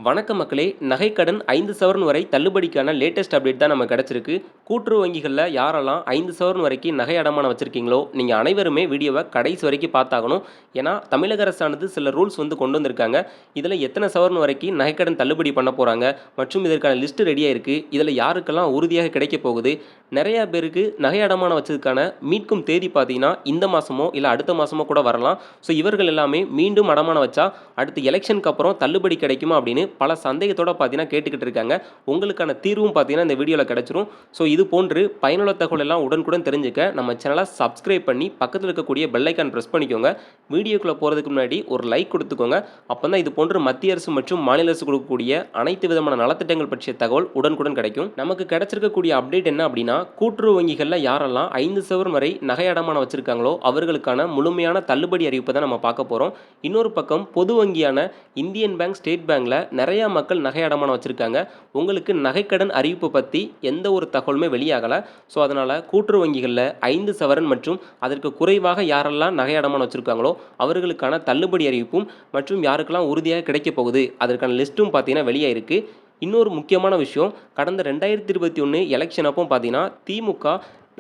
வணக்கம் மக்களே. நகைக்கடன் 5 சவரன் வரை தள்ளுபடிக்கான லேட்டஸ்ட் அப்டேட் தான் நமக்கு கிடைச்சிருக்கு. கூட்டுறவு வங்கிகள்ல யாரெல்லாம் 5 சவரன் வரைக்கும் நகை அடமானம் வச்சிருக்கீங்களோ, நீங்க அனைவருமே வீடியோவ கடைசி வரைக்கும் பார்த்தாகணும். ஏன்னா, தமிழக அரசானது சில ரூல்ஸ் கொண்டு வந்திருக்காங்க. இதில எத்தனை சவரன் வரைக்கும் நகைக்கடன் தள்ளுபடி பண்ண போறாங்க மற்றும் இதற்கான லிஸ்ட் ரெடியா இருக்கு. இதில யாருக்கெல்லாம் உறுதியாக கிடைக்கப் போகுது, நெறைய பேருக்கு நகை அடமானம் வச்சதுக்கான மீட்கும் தேதி பார்த்தீங்கன்னா, இந்த மாசமோ இல்ல அடுத்த மாசமோ கூட வரலாம். ஸோ இவர்கள் எல்லாமே மீண்டும் அடமானம் வச்சா, அடுத்து எலெக்ஷனுக்கு அப்புறம் தள்ளுபடி கிடைக்குமா அப்படின்னு பல சந்தேகத்தோட பார்த்தீங்கன்னா கேட்டுக்கிட்டு இருக்காங்க. உங்களுக்கான தீர்வும் பார்த்தீங்கன்னா இந்த வீடியோல கிடைச்சிரும். ஸோ இது போன்று பயனுள்ள தகவல் எல்லாம் உடனுக்குடன் தெரிஞ்சுக்க நம்ம சேனலை சப்ஸ்கிரைப் பண்ணி பக்கத்தில் இருக்கக்கூடிய பெல் ஐக்கான் பிரஸ் பண்ணிக்கோங்க. வீடியோக்குள்ள போறதுக்கு முன்னாடி ஒரு லைக் கொடுத்துக்கோங்க. அப்பதான் இது போன்று மத்திய அரசு மற்றும் மாநில அரசு கொடுக்கக்கூடிய அனைத்து விதமான நலத்திட்டங்கள் பற்றிய தகவல் உடனுக்குடன் கிடைக்கும். நமக்கு கிடைச்சிருக்கக்கூடிய அப்டேட் என்ன அப்படின்னா, கூட்டுறவு வங்கிகளில் யாரெல்லாம் 5 சவரன் வரை நகை அடமானம் வச்சிருக்காங்களோ அவர்களுக்கான முழுமையான தள்ளுபடி அறிவிப்பை தான் நம்ம பார்க்க போறோம். இன்னொரு பக்கம் பொது வங்கியான இந்தியன் பேங்க், ஸ்டேட் பேங்க்ல நிறைய மக்கள் நகை அடமானம் வச்சிருக்காங்க. உங்களுக்கு நகைக்கடன் அறிவிப்பு பற்றி எந்த ஒரு தகவலுமே வெளியாகலை. ஸோ அதனால் கூட்டுறவு வங்கிகளில் 5 சவரன் மற்றும் அதற்கு குறைவாக யாரெல்லாம் நகை அடமானம் வச்சுருக்காங்களோ அவர்களுக்கான தள்ளுபடி அறிவிப்பும் மற்றும் யாருக்கெல்லாம் உறுதியாக கிடைக்கப் போகுது அதற்கான லிஸ்ட்டும் பார்த்தீங்கன்னா வெளியாயிருக்கு. இன்னொரு முக்கியமான விஷயம், கடந்த 2021 எலெக்ஷன் அப்போ பார்த்தீங்கன்னா திமுக,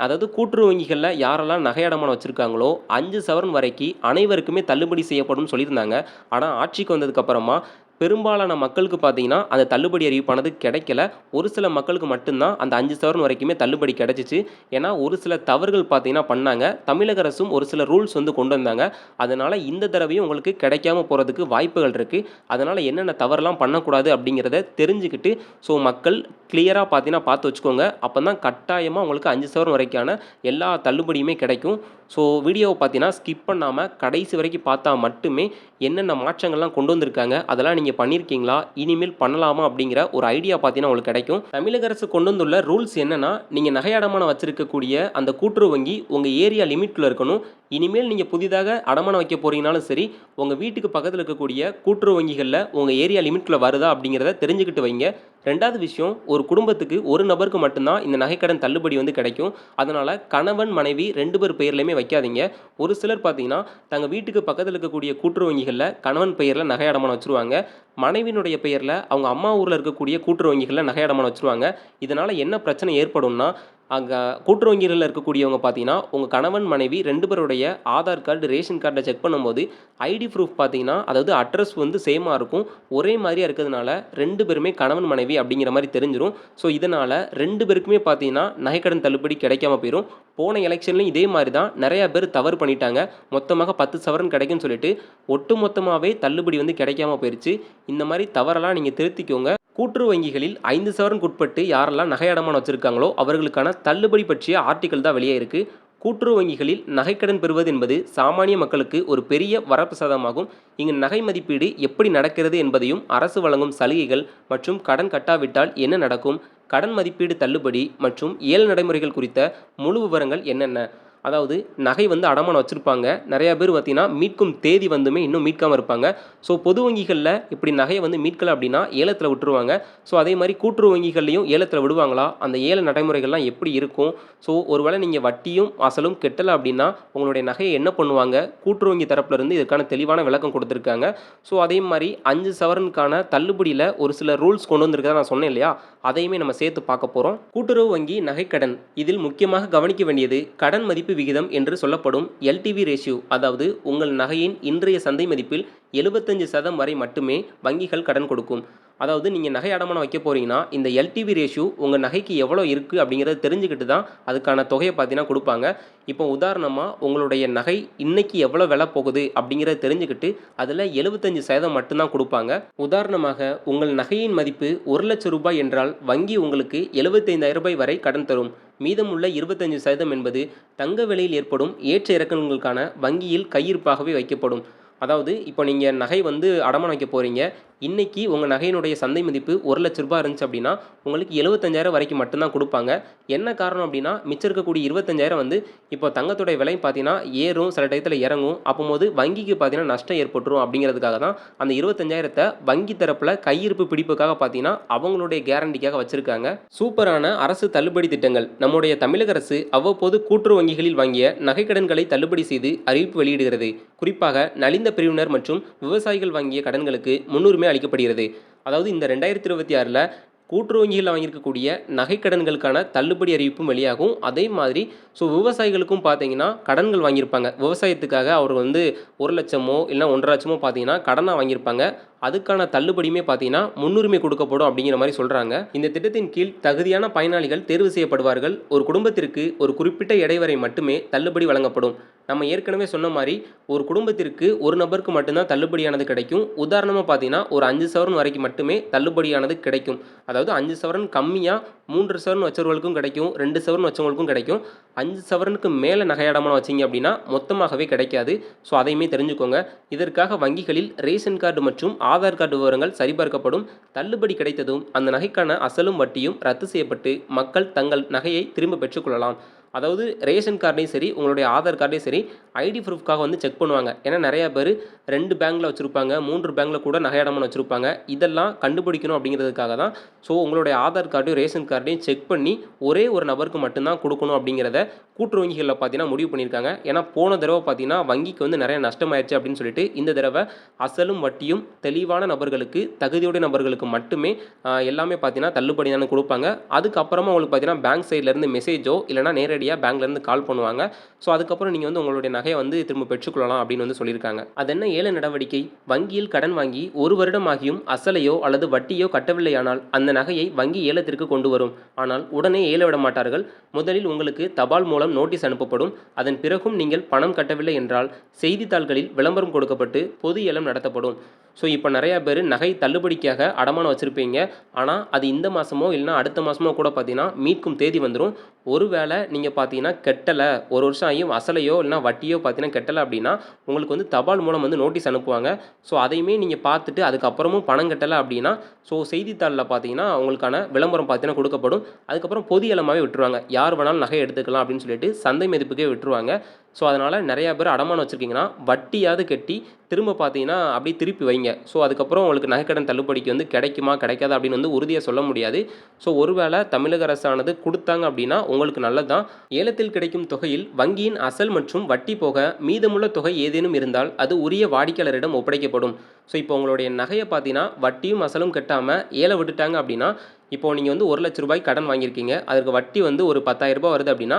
அதாவது கூட்டுறவு வங்கிகளில் யாரெல்லாம் நகை அடமானம் வச்சுருக்காங்களோ 5 சவரன் வரைக்கும் அனைவருக்குமே தள்ளுபடி செய்யப்படும் சொல்லியிருந்தாங்க. ஆனால் ஆட்சிக்கு வந்ததுக்கப்புறமா பெரும்பாலான மக்களுக்கு பார்த்தீங்கன்னா அந்த தள்ளுபடி அறிவிப்பானது கிடைக்கல. ஒரு சில மக்களுக்கு மட்டும்தான் அந்த 5 சவரன் வரைக்குமே தள்ளுபடி கிடைச்சிச்சு. ஏன்னா ஒரு சில தவறுகள் பார்த்தீங்கன்னா பண்ணாங்க. தமிழக அரசும் ஒரு சில ரூல்ஸ் கொண்டு வந்தாங்க. அதனால் இந்த தடவையும் உங்களுக்கு கிடைக்காம போகிறதுக்கு வாய்ப்புகள் இருக்குது. அதனால் என்னென்ன தவறுலாம் பண்ணக்கூடாது அப்படிங்கிறத தெரிஞ்சுக்கிட்டு ஸோ மக்கள் கிளியராக பார்த்தீங்கன்னா பார்த்து வச்சுக்கோங்க. அப்போ தான் கட்டாயமாக உங்களுக்கு 5 சவரன் வரைக்கான எல்லா தள்ளுபடியுமே கிடைக்கும். ஸோ வீடியோவை பார்த்தீங்கன்னா ஸ்கிப் பண்ணாமல் கடைசி வரைக்கும் பார்த்தா மட்டுமே என்னென்ன மாற்றங்கள்லாம் கொண்டு வந்திருக்காங்க, அதெல்லாம் நீங்கள் பண்ணியிருக்கீங்களா, இனிமேல் பண்ணலாமா அப்படிங்கிற ஒரு ஐடியா பார்த்தீங்கன்னா உங்களுக்கு கிடைக்கும். தமிழக அரசு கொண்டு வந்துள்ள ரூல்ஸ் என்னன்னா, நீங்கள் நகை அடமானம் வச்சிருக்கக்கூடிய அந்த கூட்டுறவு வங்கி உங்கள் ஏரியா லிமிட்குள்ளே இருக்கணும். இனிமேல் நீங்கள் புதிதாக அடமானம் வைக்க போகிறீங்கனாலும் சரி, உங்கள் வீட்டுக்கு பக்கத்தில் இருக்கக்கூடிய கூட்டுறவு வங்கிகளில் உங்கள் ஏரியா லிமிட்குள்ளே வருதா அப்படிங்கிறத தெரிஞ்சுக்கிட்டு வைங்க. ரெண்டாவது விஷயம், ஒரு குடும்பத்துக்கு ஒரு நபருக்கு மட்டும்தான் இந்த நகைக்கடன் தள்ளுபடி கிடைக்கும். அதனால் கணவன் மனைவி 2 பேர் பெயர்லையுமே வைக்காதீங்க. ஒரு சிலர் பார்த்தீங்கன்னா தங்கள் வீட்டுக்கு பக்கத்தில் இருக்கக்கூடிய கூட்டுறவு வங்கிகளில் கணவன் பெயரில் நகை அடமானம் வச்சுருவாங்க. மனைவியினுடைய பெயரில் அவங்க அம்மா ஊரில் இருக்கக்கூடிய கூட்டுறவு வங்கிகளில் நகை அடமானம் வச்சுருவாங்க. இதனால் என்ன பிரச்சனை ஏற்படும்னா, அங்கே கூட்டுறவு வங்கிகளில் இருக்கக்கூடியவங்க பார்த்தீங்கன்னா உங்கள் கணவன் மனைவி 2 பேருடைய ஆதார் கார்டு, ரேஷன் கார்டை செக் பண்ணும்போது ஐடி ப்ரூஃப் பார்த்தீங்கன்னா, அதாவது அட்ரஸ் சேமாக இருக்கும். ஒரே மாதிரியாக இருக்கிறதுனால 2 பேருமே கணவன் மனைவி அப்படிங்கிற மாதிரி தெரிஞ்சிடும். ஸோ இதனால் 2 பேருக்குமே பார்த்தீங்கன்னா நகைக்கடன் தள்ளுபடி கிடைக்காம போயிடும். போன எலெக்ஷன்லையும் இதே மாதிரி தான் நிறையா பேர் தவறு பண்ணிட்டாங்க. மொத்தமாக 10 சவரன் கிடைக்குன்னு சொல்லிட்டு ஒட்டு மொத்தமாகவே தள்ளுபடி கிடைக்காம போயிடுச்சு. இந்த மாதிரி தவறெல்லாம் நீங்கள் திருத்திக்கோங்க. கூட்டுறவு வங்கிகளில் 5 சவரனுக்கு உட்பட்டு யாரெல்லாம் நகை அடமானம் வச்சிருக்காங்களோ அவர்களுக்கான தள்ளுபடி பற்றிய ஆர்டிக்கல் தான் வெளியே இருக்கு. கூட்டுறவு வங்கிகளில் நகைக்கடன் பெறுவது என்பது சாமானிய மக்களுக்கு ஒரு பெரிய வரப்பிரசாதமாகும். இங்கு நகை மதிப்பீடு எப்படி நடக்கிறது என்பதையும், அரசு வழங்கும் சலுகைகள் மற்றும் கடன் கட்டாவிட்டால் என்ன நடக்கும், கடன் மதிப்பீடு தள்ளுபடி மற்றும் ஏல நடைமுறைகள் குறித்த முழு விவரங்கள் என்னென்ன, அதாவது நகை அடமானம் வச்சுருப்பாங்க. நிறையா பேர் பார்த்தீங்கன்னா மீட்கும் தேதி இன்னும் மீட்காமல் இருப்பாங்க. ஸோ பொது வங்கிகளில் இப்படி நகையை மீட்கலை அப்படின்னா ஏலத்தில் விட்டுருவாங்க. ஸோ அதே மாதிரி கூட்டுறவு வங்கிகள்லையும் ஏலத்தில் விடுவாங்களா, அந்த ஏல நடைமுறைகள்லாம் எப்படி இருக்கும், ஸோ ஒருவேளை நீங்கள் வட்டியும் அசலும் கெட்டலை அப்படின்னா உங்களுடைய நகையை என்ன பண்ணுவாங்க, கூட்டுறவு வங்கி தரப்புலேருந்து இதற்கான தெளிவான விளக்கம் கொடுத்துருக்காங்க. ஸோ அதே மாதிரி 5 சவரனுக்கான தள்ளுபடியில் ஒரு சில ரூல்ஸ் கொண்டு வந்திருக்கதா நான் சொன்னேன் இல்லையா, அதையுமே நம்ம சேர்த்து பார்க்க போகிறோம். கூட்டுறவு வங்கி நகைக்கடன், இதில் முக்கியமாக கவனிக்க வேண்டியது கடன் மதிப்பு விகிதம் என்று சொல்லப்படும் எல்டிவி ரேஷியோ. அதாவது உங்கள் நகையின் இன்றைய சந்தை மதிப்பில் 75% வரை மட்டுமே வங்கிகள் கடன் கொடுக்கும். அதாவது நீங்கள் நகை அடமானம் வைக்க போகிறீங்கன்னா இந்த எல்டிவி ரேஷியோ உங்கள் நகைக்கு எவ்வளோ இருக்குது அப்படிங்கிறத தெரிஞ்சுக்கிட்டு தான் அதுக்கான தொகையை பார்த்தீங்கன்னா கொடுப்பாங்க. இப்போ உதாரணமாக உங்களுடைய நகை இன்னைக்கு எவ்வளோ விலை போகுது அப்படிங்கிறத தெரிஞ்சுக்கிட்டு அதில் 75% மட்டும்தான் கொடுப்பாங்க. உதாரணமாக உங்கள் நகையின் மதிப்பு 1 லட்சம் ரூபாய் என்றால் வங்கி உங்களுக்கு 75,000 ரூபாய் வரை கடன் தரும். மீதமுள்ள 25% என்பது தங்க விலையில் ஏற்படும் ஏற்ற இறக்கங்களுக்கான வங்கியில் கையிருப்பாகவே வைக்கப்படும். அதாவது இப்போ நீங்கள் நகை அடமானம் வைக்க போகிறீங்க. இன்றைக்கி உங்கள் நகையினுடைய சந்தை மதிப்பு 1 லட்ச ரூபாய் இருந்துச்சு அப்படின்னா உங்களுக்கு 75,000 வரைக்கும் மட்டும்தான் கொடுப்பாங்க. என்ன காரணம் அப்படின்னா, மிச்சம் இருக்கக்கூடிய 25,000 இப்போ தங்கத்துடைய விலை பார்த்தீங்கன்னா ஏறும், சில டயத்தில் இறங்கும். அப்போது வங்கிக்கு பார்த்தீங்கன்னா நஷ்டம் ஏற்பட்டுரும். அப்படிங்கிறதுக்காக தான் அந்த 25,000 வங்கி தரப்பில் கையிருப்பு பிடிப்புக்காக பார்த்தீங்கன்னா அவங்களுடைய கேரண்டிக்காக வச்சுருக்காங்க. சூப்பரான அரசு தள்ளுபடி திட்டங்கள். நம்முடைய தமிழக அரசு அவ்வப்போது கூட்டுறவு வங்கிகளில் வாங்கிய நகைக்கடன்களை தள்ளுபடி செய்து அறிவிப்பு வெளியிடுகிறது. குறிப்பாக நலிந்த பிரிவினர் மற்றும் விவசாயிகள் வாங்கிய கடன்களுக்கு முன்னுரிமை அளிக்கப்படுகிறது. அதாவது இந்த 2026ல கூட்டுறவு வங்கிகள்ல வாங்கியிருக்கக்கூடிய நகைக்கடன்களுக்கான தள்ளுபடி அறிவிப்பும் வெளியாகும். அதே மாதிரி விவசாயிகளுக்கும் பார்த்தீங்கன்னா, கடன்கள் வாங்கியிருப்பாங்க. விவசாயத்துக்காக அவர் வந்து 1,00,000மோ இல்ல 1,50,000மோ பார்த்தீங்கன்னா, கடனா வாங்கியிருப்பாங்க. அதுக்கான தள்ளுபடியுமே பார்த்தீங்கன்னா, முன்னுரிமை கொடுக்கப்படும் அப்படிங்கிற மாரி சொல்றாங்க. இந்த திட்டத்தின் கீழ் தகுதியான பயனாளிகள் தேர்வு செய்யப்படுவார்கள். ஒரு குடும்பத்திற்கு ஒரு குறிப்பிட்ட எடை வரை மட்டுமே தள்ளுபடி வழங்கப்படும். நம்ம ஏற்கனவே சொன்ன மாரி, ஒரு குடும்பத்திற்கு ஒரு நபருக்கு மட்டும் தான் தள்ளுபடியானது கிடைக்கும். உதாரணமா பார்த்தீங்கன்னா, ஒரு 5 சவரன் வரைக்கும் மட்டுமே தள்ளுபடியானது கிடைக்கும். அதாவது 5 சவரன் கம்மியா 3 சவரன் வச்சவர்களுக்கும் கிடைக்கும். 2 சவரன் வச்சவங்களுக்கும் கிடைக்கும். 5 சவரனுக்கு மேல நகை அடமானம் வச்சீங்க அப்படின்னா, மொத்தமாகவே கிடைக்காது. அதையுமே தெரிஞ்சுக்கோங்க. இதற்காக வங்கிகளில் ரேஷன் கார்டு மற்றும் ஆதார் கார்டு விவரங்கள் சரிபார்க்கப்படும். தள்ளுபடி கிடைத்ததும் அந்த நகைக்கான அசலும் வட்டியும் ரத்து செய்யப்பட்டு மக்கள் தங்கள் நகையை திரும்ப பெற்றுக்கொள்ளலாம். அதாவது ரேஷன் கார்டையும் சரி, உங்களுடைய ஆதார் கார்டையும் சரி, ஐடி ப்ரூஃப்காக வந்து செக் பண்ணுவாங்க. ஏன்னா நிறையா பேர் 2 பேங்க்ல வச்சிருப்பாங்க, 3 பேங்க்ல கூட நகை அடமானம் வச்சிருப்பாங்க. இதெல்லாம் கண்டுபிடிக்கணும் அப்படிங்கிறதுக்காக தான் உங்களுடைய ஆதார் கார்டையும், ரேஷன் கார்டையும் செக் பண்ணி ஒரே ஒரு நபருக்கு மட்டும் தான் கொடுக்கணும் அப்படிங்கிறத கூட்டுறவு வங்கிகள்ல பார்த்தீங்கன்னா முடிவு பண்ணியிருக்காங்க. ஏன்னா போன தடவை பார்த்தீங்கன்னா வங்கிக்கு வந்து நிறைய நஷ்டமாயிருச்சு அப்படின்னு சொல்லிட்டு, இந்த தடவை அசலும் வட்டியும் தெளிவான நபர்களுக்கு, தகுதியுடைய நபர்களுக்கு மட்டுமே எல்லாமே பார்த்தீங்கன்னா தள்ளுபடி தானே கொடுப்பாங்க. அதுக்கப்புறமா உங்களுக்கு பார்த்தீங்கன்னா பேங்க் சைட்லேருந்து மெசேஜோ இல்லைனா நேரடியாக பேங்க்லேருந்து கால் பண்ணுவாங்க. அதுக்கப்புறம் நீங்கள் வந்து உங்களுடைய நகையை வந்து திரும்ப பெற்றுக்கொள்ளலாம் அப்படின்னு வந்து சொல்லியிருக்காங்க. அது என்ன ஏல நடவடிக்கை? வங்கியில் கடன் வாங்கி 1 வருடம் ஆகியும் அசலையோ அல்லது வட்டியோ கட்டவில்லையானால் அந்த நகையை வங்கி ஏலத்திற்கு கொண்டு வரும். ஆனால் உடனே ஏல விட மாட்டார்கள். முதலில் உங்களுக்கு தபால் மூலம் நோட்டீஸ் அனுப்பப்படும். அதன் பிறகும் நீங்கள் பணம் கட்டவில்லை என்றால் செய்தித்தாள்களில் விளம்பரம் கொடுக்கப்பட்டு பொது ஏலம் நடத்தப்படும். இப்போ நிறையா பேர் நகை தள்ளுபடிக்காக அடமானம் வச்சுருப்பீங்க. ஆனால் அது இந்த மாதமோ இல்லைனா அடுத்த மாதமோ கூட பார்த்தீங்கன்னா மீட்கும் தேதி வந்துடும். ஒருவேளை நீங்கள் பார்த்தீங்கன்னா கட்டலை, 1 வருஷம் ஆகியும் அசலையோ இல்லைனா வட்டியோ பார்த்தீங்கன்னா கட்டலை அப்படின்னா உங்களுக்கு வந்து தபால் மூலம் வந்து நோட்டீஸ் அனுப்புவாங்க. அதையுமே நீங்கள் பார்த்துட்டு அதுக்கப்புறமும் பணம் கட்டலை அப்படின்னா செய்தித்தாளில் பார்த்தீங்கன்னா உங்களுக்கான விளம்பரம் பார்த்தீங்கன்னா கொடுக்கப்படும். அதுக்கப்புறம் பொது ஏலமாகவே விட்டுருவாங்க. யார் வேணாலும் நகை எடுத்துக்கலாம் அப்படின்னு சொல்லிட்டு சந்தை மதிப்புக்கே விட்டுருவாங்க. அதனால் நிறையா பேர் அடமானம் வச்சுருக்கீங்கன்னா வட்டியாவது கட்டி திரும்ப பார்த்தீங்கன்னா அப்படியே திருப்பி வைங்க. அதுக்கப்புறம் உங்களுக்கு நகைக்கடன் தள்ளுபடிக்கு வந்து கிடைக்குமா கிடைக்காதா அப்படின்னு வந்து உறுதியாக சொல்ல முடியாது. ஒருவேளை தமிழக அரசானது கொடுத்தாங்க அப்படின்னா உங்களுக்கு நல்லது தான். ஏலத்தில் கிடைக்கும் தொகையில் வங்கியின் அசல் மற்றும் வட்டி போக மீதமுள்ள தொகை ஏதேனும் இருந்தால் அது உரிய வாடிக்கையாளரிடம் ஒப்படைக்கப்படும். இப்போ உங்களுடைய நகையை பார்த்தீங்கன்னா வட்டியும் அசலும் கட்டாமல் ஏல விட்டுட்டாங்க அப்படின்னா, இப்போ நீங்கள் வந்து 1,00,000 கடன் வாங்கியிருக்கீங்க, அதற்கு வட்டி வந்து ஒரு 10,000 வருது அப்படின்னா,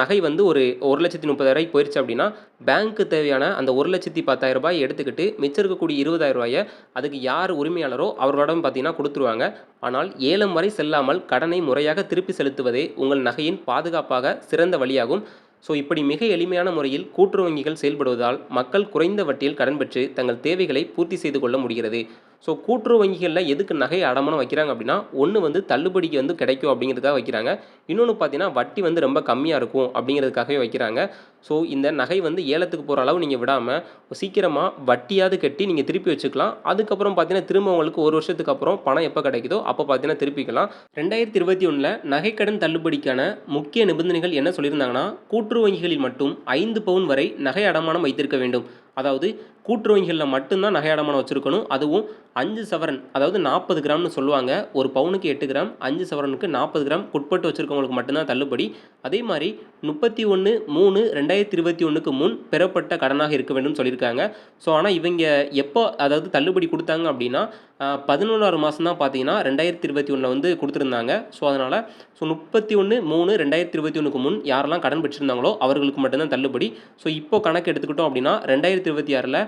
நகை வந்து ஒரு 1,30,000 போயிடுச்சு அப்படின்னா, பேங்க்கு தேவையான அந்த 1,10,000 எடுத்துக்கிட்டு மிச்சம் இருக்கக்கூடிய 20,000 அதுக்கு யார் உரிமையாளரோ அவர்களிடம் பார்த்தீங்கன்னா கொடுத்துருவாங்க. ஆனால் ஏலம் வரை செல்லாமல் கடனை முறையாக திருப்பி செலுத்துவதே உங்கள் நகையின் பாதுகாப்பாக சிறந்த வழியாகும். இப்படி மிக எளிமையான முறையில் கூட்டுறவு வங்கிகள் செயல்படுவதால் மக்கள் குறைந்த வட்டியில் கடன் பெற்று தங்கள் தேவைகளை பூர்த்தி செய்து கொள்ள முடிகிறது. கூட்டுறவு வங்கிகளில் எதுக்கு நகை அடமானம் வைக்கிறாங்க அப்படின்னா, ஒன்று வந்து தள்ளுபடிக்கு வந்து கிடைக்கும் அப்படிங்கிறதுக்காக வைக்கிறாங்க. இன்னொன்று பார்த்தீங்கன்னா வட்டி வந்து ரொம்ப கம்மியாக இருக்கும் அப்படிங்கிறதுக்காகவே வைக்கிறாங்க. இந்த நகை வந்து ஏலத்துக்கு போகிற அளவு நீங்கள் விடாமல் சீக்கிரமாக வட்டியாவது கட்டி நீங்கள் திருப்பி வச்சுக்கலாம். அதுக்கப்புறம் பார்த்தீங்கன்னா திரும்ப உங்களுக்கு 1 வருஷத்துக்கு அப்புறம் பணம் எப்போ கிடைக்குதோ அப்போ பார்த்தீங்கன்னா திருப்பிக்கலாம். 2021ல் நகைக்கடன் தள்ளுபடிக்கான முக்கிய நிபந்தனைகள் என்ன சொல்லியிருந்தாங்கன்னா, கூட்டுறவு வங்கிகளில் மட்டும் 5 பவுன் வரை நகை அடமானம் வைத்திருக்க வேண்டும். அதாவது கூட்டுறவு வங்கிகளில் மட்டும்தான் நகை அடமானம் வச்சுருக்கணும். அதுவும் 5 சவரன், அதாவது 40 கிராம்னு சொல்லுவாங்க. ஒரு பவுனுக்கு 8 கிராம், 5 சவரனுக்கு 40 கிராம் உட்பட்டு வச்சுருக்கவங்களுக்கு மட்டும்தான் தள்ளுபடி. அதே மாதிரி 31/3/2021க்கு முன் பெறப்பட்ட கடனாக இருக்க வேண்டும் சொல்லியிருக்காங்க. ஆனால் இவங்க எப்போ அதாவது தள்ளுபடி கொடுத்தாங்க அப்படின்னா 11ஆவது மாதம் தான் பார்த்தீங்கன்னா 2021ல் வந்து கொடுத்துருந்தாங்க. அதனால் 31/3/2021க்கு முன் யாரெல்லாம் கடன் பெற்றிருந்தாங்களோ அவர்களுக்கு மட்டும்தான் தள்ளுபடி. இப்போ கணக்கு எடுத்துக்கிட்டோம் அப்படின்னா 2026ல்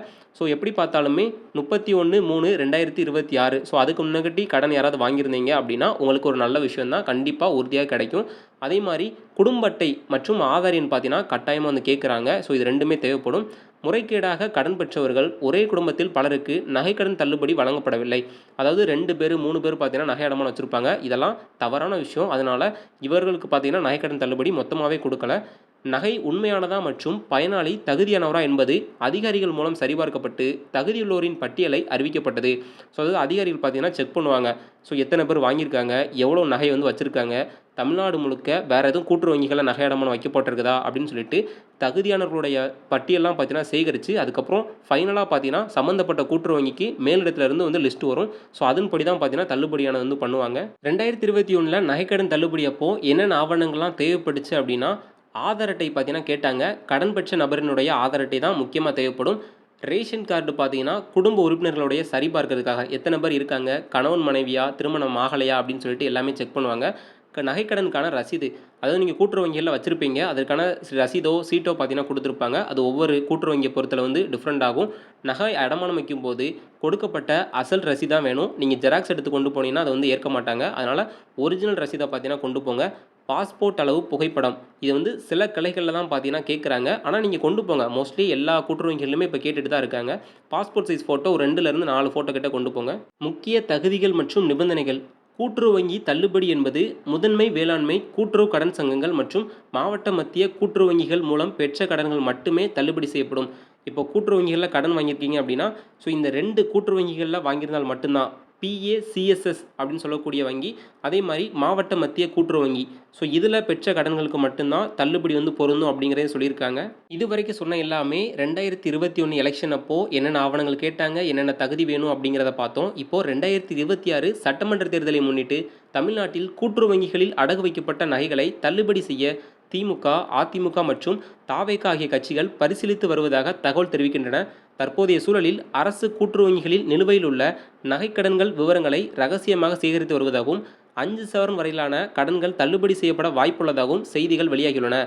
எப்படி பார்த்தாலுமே 31/3/2026 அதுக்கு முன்னாடி கடன் யாராவது வாங்கியிருந்தீங்க அப்படின்னா உங்களுக்கு ஒரு நல்ல விஷயம் தான், கண்டிப்பாக உறுதியாக கிடைக்கும். அதே மாதிரி குடும்ப அட்டை மற்றும் ஆதார் எண் பார்த்தீங்கன்னா கட்டாயமாக வந்து கேட்குறாங்க. இது ரெண்டுமே தேவைப்படும். முறைகேடாக கடன் பெற்றவர்கள் ஒரே குடும்பத்தில் பலருக்கு நகைக்கடன் தள்ளுபடி வழங்கப்படவில்லை. அதாவது 2 பேர் 3 பேர் பார்த்தீங்கன்னா நகை அடமானம் வச்சுருப்பாங்க. இதெல்லாம் தவறான விஷயம். அதனால் இவர்களுக்கு பார்த்தீங்கன்னா நகைக்கடன் தள்ளுபடி மொத்தமாகவே கொடுக்கல. நகை உண்மையானதா மற்றும் பயனாளி தகுதியானவரா என்பது அதிகாரிகள் மூலம் சரிபார்க்கப்பட்டு தகுதியுள்ளோரின் பட்டியலை அறிவிக்கப்பட்டது. அதாவது அதிகாரிகள் பார்த்தீங்கன்னா செக் பண்ணுவாங்க. எத்தனை பேர் வாங்கியிருக்காங்க, எவ்வளோ நகை வந்து வச்சுருக்காங்க, தமிழ்நாடு முழுக்க வேறு எதுவும் கூட்டுறவு வங்கிகளில் நகை அடமானம் வைக்கப்பட்டிருக்குதா அப்படின்னு சொல்லிட்டு தகுதியானவர்களுடைய பட்டியலாம் பார்த்தீங்கன்னா சேகரித்து அதுக்கப்புறம் ஃபைனலாக பார்த்தீங்கன்னா சம்மந்தப்பட்ட கூட்டுறவு வங்கிக்கு மேலிடத்துலேருந்து வந்து லிஸ்ட் வரும். அதன்படி தான் பார்த்தீங்கன்னா தள்ளுபடியானது வந்து பண்ணுவாங்க. 2021ல் நகைக்கடன் தள்ளுபடி அப்போ என்னென்ன ஆவணங்கள்லாம் தேவைப்பட்டுச்சு அப்படின்னா, ஆதார் அட்டை பார்த்தீங்கன்னா கேட்டாங்க. கடன் பெற்ற நபரினுடைய ஆதார் அட்டை தான் முக்கியமாக தேவைப்படும். ரேஷன் கார்டு பார்த்தீங்கன்னா, குடும்ப உறுப்பினர்களுடைய சரிபார்க்கிறதுக்காக. எத்தனை பேர் இருக்காங்க? கணவன் மனைவியா? திருமணம் ஆகலையா? அப்படின்னு சொல்லிட்டு எல்லாமே செக் பண்ணுவாங்க. நகைக்கடனுக்கான ரசீது. அதாவது நீங்க கூட்டுறவு வங்கிகள்ல வச்சிருப்பீங்க. அதற்கான ரசீதோ, சீட்டோ பார்த்தீங்கன்னா குடுத்துருப்பாங்க. அது ஒவ்வொரு கூட்டுறவு வங்கிய பொறுத்தல வந்து டிஃபரெண்ட் ஆகும். நகை அடமானம் வைக்கும்போது கொடுக்கப்பட்ட அசல் ரசீது தான் வேணும். நீங்க ஜெராக்ஸ் எடுத்து கொண்டு போனீங்கன்னா, அத வந்து ஏற்க மாட்டாங்க. அதனால ஒரிஜினல் ரசீத பார்த்தீங்கன்னா கொண்டு போங்க. பாஸ்போர்ட் அளவு புகைப்படம். இது வந்து சில கிளைகள்ல தான் பார்த்தீங்கன்னா கேட்குறாங்க. ஆனா நீங்க கொண்டு போங்க. மோஸ்ட்லி எல்லா கூட்டுறவு வங்கிகள்லயுமே இப்ப கேட்டுட்டு தான் இருக்காங்க. பாஸ்போர்ட் சைஸ் ஃபோட்டோ 2லிருந்து 4 ஃபோட்டோ கிட்ட கொண்டு போங்க. முக்கிய தகுதிகள் மற்றும் நிபந்தனைகள். கூட்டுறவு வங்கி தள்ளுபடி என்பது முதன்மை வேளாண்மை கூட்டுறவு கடன் சங்கங்கள் மற்றும் மாவட்ட மத்திய கூட்டுறவு வங்கிகள் மூலம் பெற்ற கடன்கள் மட்டுமே தள்ளுபடி செய்யப்படும். இப்போ கூட்டுறவு வங்கிகள்ல கடன் வாங்கியிருக்கீங்க அப்படின்னா, ஸோ இந்த 2 கூட்டுறவு வங்கிகள்ல வாங்கியிருந்தால் மட்டும்தான் பிஏசிஎஸ்எஸ் அப்படின்னு சொல்லக்கூடிய வங்கி, அதே மாரி மாவட்ட மத்திய கூட்டுறவு வங்கி. ஸோ இதில பெற்ற கடன்களுக்கு மட்டும்தான் தள்ளுபடி வந்து பொருந்தும் அப்படிங்கிறதையும் சொல்லியிருக்காங்க. இதுவரைக்கும் சொன்ன எல்லாமே 2021 எலெக்ஷன் அப்போ என்னென்ன ஆவணங்கள் கேட்டாங்க, என்னென்ன தகுதி வேணும் அப்படிங்கிறத பார்த்தோம். இப்போ 2026 சட்டமன்ற தேர்தலை முன்னிட்டு தமிழ்நாட்டில் கூட்டுறவு வங்கிகளில் அடகு வைக்கப்பட்ட நகைகளை தள்ளுபடி செய்ய திமுக, அதிமுக மற்றும் தாவேக ஆகிய கட்சிகள் பரிசீலித்து வருவதாக தகவல் தெரிவிக்கின்றன. தற்போதைய சூழலில் அரசு கூட்டுறவு வங்கிகளில் நிலுவையில் உள்ள நகைக்கடன்கள் விவரங்களை ரகசியமாக சேகரித்து வருவதாகவும் 5 சவரன் வரையிலான கடன்கள் தள்ளுபடி செய்யப்பட வாய்ப்புள்ளதாகவும் செய்திகள் வெளியாகியுள்ளன.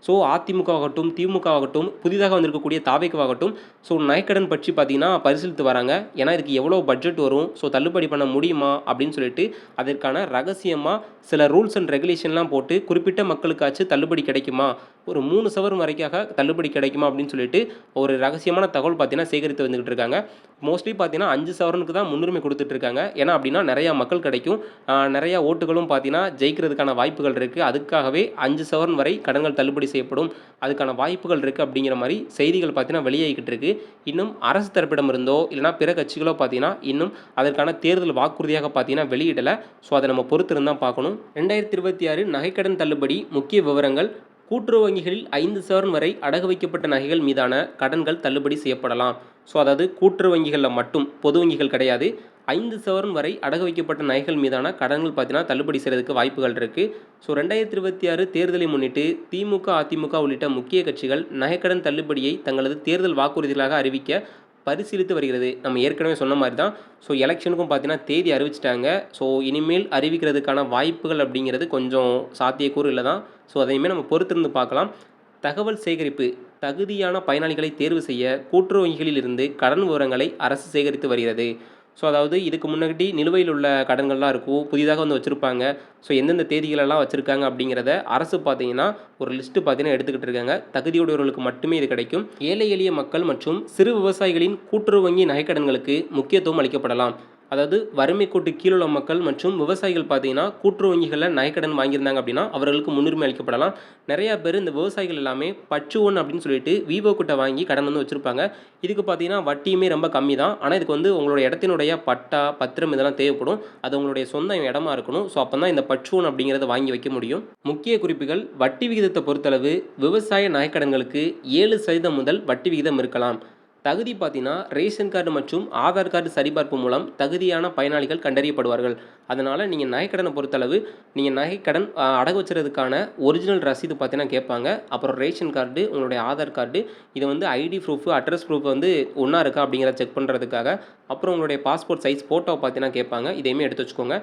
ஸோ அதிமுக ஆகட்டும், திமுக ஆகட்டும், புதிதாக வந்திருக்கக்கூடிய தாவேகவாகட்டும், ஸோ நகைக்கடன் பற்றி பார்த்தீங்கன்னா பரிசீலித்து வராங்க. ஏன்னா இதுக்கு எவ்வளோ பட்ஜெட் வரும், ஸோ தள்ளுபடி பண்ண முடியுமா அப்படின்னு சொல்லிட்டு அதற்கான ரகசியமாக சில ரூல்ஸ் அண்ட் ரெகுலேஷன்லாம் போட்டு குறிப்பிட்ட மக்களுக்காச்சும் தள்ளுபடி கிடைக்குமா, ஒரு 3 சவரன் வரைக்காக தள்ளுபடி கிடைக்குமா அப்படின்னு சொல்லிட்டு ஒரு ரகசியமான தகவல் பார்த்தீங்கன்னா சேகரித்து வந்துகிட்டு இருக்காங்க. மோஸ்ட்லி பார்த்தீங்கன்னா 5 சவரனுக்கு தான் முன்னுரிமை கொடுத்துட்டு இருக்காங்க. ஏன்னா அப்படின்னா நிறையா மக்கள் கிடைக்கும், நிறையா ஓட்டுகளும் பார்த்தீங்கன்னா ஜெயிக்கிறதுக்கான வாய்ப்புகள் இருக்குது. அதுக்காகவே 5 சவரன் வரை கடன்கள் தள்ளுபடி செய்யப்படும், அதுக்கான வாய்ப்புகள் இருக்குது அப்படிங்கிற மாதிரி செய்திகள் பார்த்தீங்கன்னா வெளியாகிக்கிட்டு இருக்கு. இன்னும் அரசு தரப்பிடமிருந்தோ இல்லைனா பிற கட்சிகளோ பார்த்தீங்கன்னா இன்னும் அதற்கான தேர்தல் வாக்குறுதியாக பார்த்தீங்கன்னா வெளியிடலை. ஸோ அதை நம்ம பொறுத்திருந்து தான் பார்க்கணும். 2026 நகைக்கடன் தள்ளுபடி முக்கிய விவரங்கள். கூட்டுறவு வங்கிகளில் 5 சவரன் வரை அடகு வைக்கப்பட்ட நகைகள் மீதான கடன்கள் தள்ளுபடி செய்யப்படலாம். ஸோ அதாவது கூட்டுறவு வங்கிகளில் மட்டும், பொது வங்கிகள் கிடையாது. 5 சவரன் வரை அடகு வைக்கப்பட்ட நகைகள் மீதான கடன்கள் பார்த்தீங்கன்னா தள்ளுபடி செய்கிறதுக்கு வாய்ப்புகள் இருக்குது. ஸோ 2026 தேர்தலை முன்னிட்டு திமுக, அதிமுக உள்ளிட்ட முக்கிய கட்சிகள் நகைக்கடன் தள்ளுபடியை தங்களது தேர்தல் வாக்குறுதிகளாக அறிவிக்க பரிசீலித்து வருகிறது. நம்ம ஏற்கனவே சொன்ன மாதிரி தான். ஸோ எலெக்ஷனுக்கும் பார்த்தீங்கன்னா தேதி அறிவிச்சிட்டாங்க. ஸோ இனிமேல் அறிவிக்கிறதுக்கான வாய்ப்புகள் அப்படிங்கிறது கொஞ்சம் சாத்தியக்கூறு இல்லை தான். ஸோ அதையுமே நம்ம பொறுத்திருந்து பார்க்கலாம். தகவல் சேகரிப்பு. தகுதியான பயனாளிகளை தேர்வு செய்ய கூட்டுறவு வங்கிகளில் இருந்து கடன் விவரங்களை அரசு சேகரித்து வருகிறது. ஸோ அதாவது இதுக்கு முன்னாடி நிலுவையில் உள்ள கடன்கள்லாம் இருக்கும், புதிதாக வந்து வச்சுருப்பாங்க. ஸோ எந்தெந்த தேதிகளெல்லாம் வச்சுருக்காங்க அப்படிங்கிறத அரசு பார்த்தீங்கன்னா ஒரு லிஸ்ட்டு பார்த்தீங்கன்னா எடுத்துக்கிட்டு இருக்காங்க. தகுதியுடையவர்களுக்கு மட்டுமே இது கிடைக்கும். ஏழை எளிய மக்கள் மற்றும் சிறு விவசாயிகளின் கூட்டுறவு வங்கி நகைக்கடன்களுக்கு முக்கியத்துவம் அளிக்கப்படலாம். அதாவது வறுமை கோட்டு கீழ் உள்ள மக்கள் மற்றும் விவசாயிகள் பார்த்தீங்கன்னா கூட்டுறவு வங்கிகளில் நகைக்கடன் வாங்கியிருந்தாங்க அப்படின்னா அவர்களுக்கு முன்னுரிமை அளிக்கப்படலாம். நிறையா பேர் இந்த விவசாயிகள் எல்லாமே பற்று ஒன் அப்படின்னு சொல்லிட்டு விவோ கிட்ட வாங்கி கடன் வந்து வச்சுருப்பாங்க. இதுக்கு பார்த்தீங்கன்னா வட்டியுமே ரொம்ப கம்மி தான். ஆனால் இதுக்கு வந்து உங்களோட இடத்தினுடைய பட்டா, பத்திரம் இதெல்லாம் தேவைப்படும். அது உங்களுடைய சொந்த இடமா இருக்கணும். ஸோ அப்போ தான் இந்த பற்று ஒன் அப்படிங்கிறத வாங்கி வைக்க முடியும். முக்கிய குறிப்புகள். வட்டி விகிதத்தை பொறுத்தளவு விவசாய நகைக்கடன்களுக்கு 7% முதல் வட்டி விகிதம் இருக்கலாம். தகுதி பார்த்தீங்கன்னா ரேஷன் கார்டு மற்றும் ஆதார் கார்டு சரிபார்ப்பு மூலம் தகுதியான பயனாளிகள் கண்டறியப்படுவார்கள். அதனால் நீங்கள் நகைக்கடனை பொறுத்தளவு நீங்கள் நகைக்கடன் அடகு வச்சுறதுக்கான ஒரிஜினல் ரசீது பார்த்தீங்கன்னா கேட்பாங்க. அப்புறம் ரேஷன் கார்டு, உங்களுடைய ஆதார் கார்டு, இதை வந்து ஐடி ப்ரூஃபு, அட்ரஸ் ப்ரூஃப் வந்து ஒன்றா இருக்கா அப்படிங்கிறத செக் பண்ணுறதுக்காக. அப்புறம் உங்களுடைய பாஸ்போர்ட் சைஸ் ஃபோட்டோ பார்த்தீங்கன்னா கேட்பாங்க. இதையுமே எடுத்து வச்சுக்கோங்க.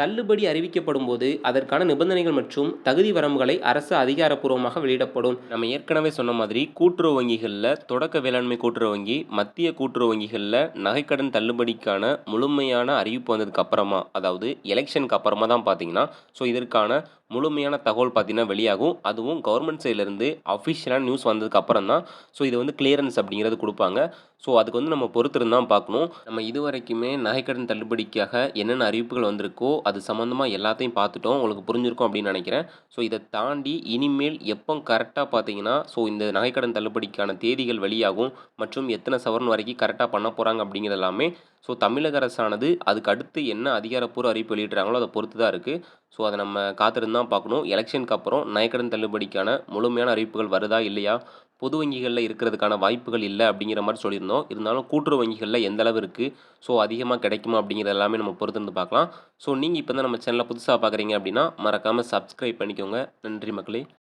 தள்ளுபடி அறிவிக்கப்படும் போது அதற்கான நிபந்தனைகள் மற்றும் தகுதி வரம்புகளை அரசு அதிகாரப்பூர்வமாக வெளியிடப்படும். நம்ம ஏற்கனவே சொன்ன மாதிரி கூட்டுறவு வங்கிகளில் தொடக்க வேளாண்மை கூட்டுறவு வங்கி, மத்திய கூட்டுறவு வங்கிகளில் நகைக்கடன் தள்ளுபடிக்கான முழுமையான அறிவிப்பு வந்ததுக்கு அப்புறமா, அதாவது எலெக்ஷனுக்கு அப்புறமா தான் பார்த்தீங்கன்னா ஸோ இதற்கான முழுமையான தகவல் பார்த்தீங்கன்னா வெளியாகும். அதுவும் கவர்மெண்ட் சைட்லேருந்து அஃபிஷியலான நியூஸ் வந்ததுக்கு அப்புறம் தான் ஸோ இது வந்து கிளியரன்ஸ் அப்படிங்கிறது கொடுப்பாங்க. ஸோ அதுக்கு வந்து நம்ம பொறுத்திருந்து தான் பார்க்கணும். நம்ம இது வரைக்குமே நகைக்கடன் தள்ளுபடிக்காக என்னென்ன அறிவிப்புகள் வந்திருக்கோ அது சம்மந்தமாக எல்லாத்தையும் பார்த்துட்டோம். உங்களுக்கு புரிஞ்சிருக்கும் அப்படின்னு நினைக்கிறேன். ஸோ இதை தாண்டி இனிமேல் எப்போ கரெக்டாக பார்த்தீங்கன்னா ஸோ இந்த நகைக்கடன் தள்ளுபடிக்கான தேதிகள் வெளியாகும் மற்றும் எத்தனை சவரன் வரைக்கும் கரெக்டாக பண்ண போகிறாங்க அப்படிங்கிறது எல்லாமே ஸோ தமிழக அரசானது அதுக்கு அடுத்து என்ன அதிகாரப்பூர்வ அறிவிப்பு வெளியிடுறாங்களோ அதை பொறுத்து தான் இருக்குது. ஸோ அதை நம்ம காத்திருந்து தான் பார்க்கணும். எலெக்ஷனுக்கு அப்புறம் நகைக்கடன் தள்ளுபடிக்கான முழுமையான அறிவிப்புகள் வருதா இல்லையா, பொது வங்கிகளில் இருக்கிறதுக்கான வாய்ப்புகள் இல்லை அப்படிங்கிற மாதிரி சொல்லியிருந்தோம். இருந்தாலும் கூட்டுறவு வங்கிகளில் எந்த அளவு இருக்குது, ஸோ அதிகமாக கிடைக்குமா அப்படிங்கிறது எல்லாமே நம்ம பொறுத்திருந்து பார்க்கலாம். ஸோ நீங்கள் இப்போ தான் நம்ம சேனலை புதுசாக பார்க்குறீங்க அப்படின்னா மறக்காமல் சப்ஸ்கிரைப் பண்ணிக்கோங்க. நன்றி மக்களே.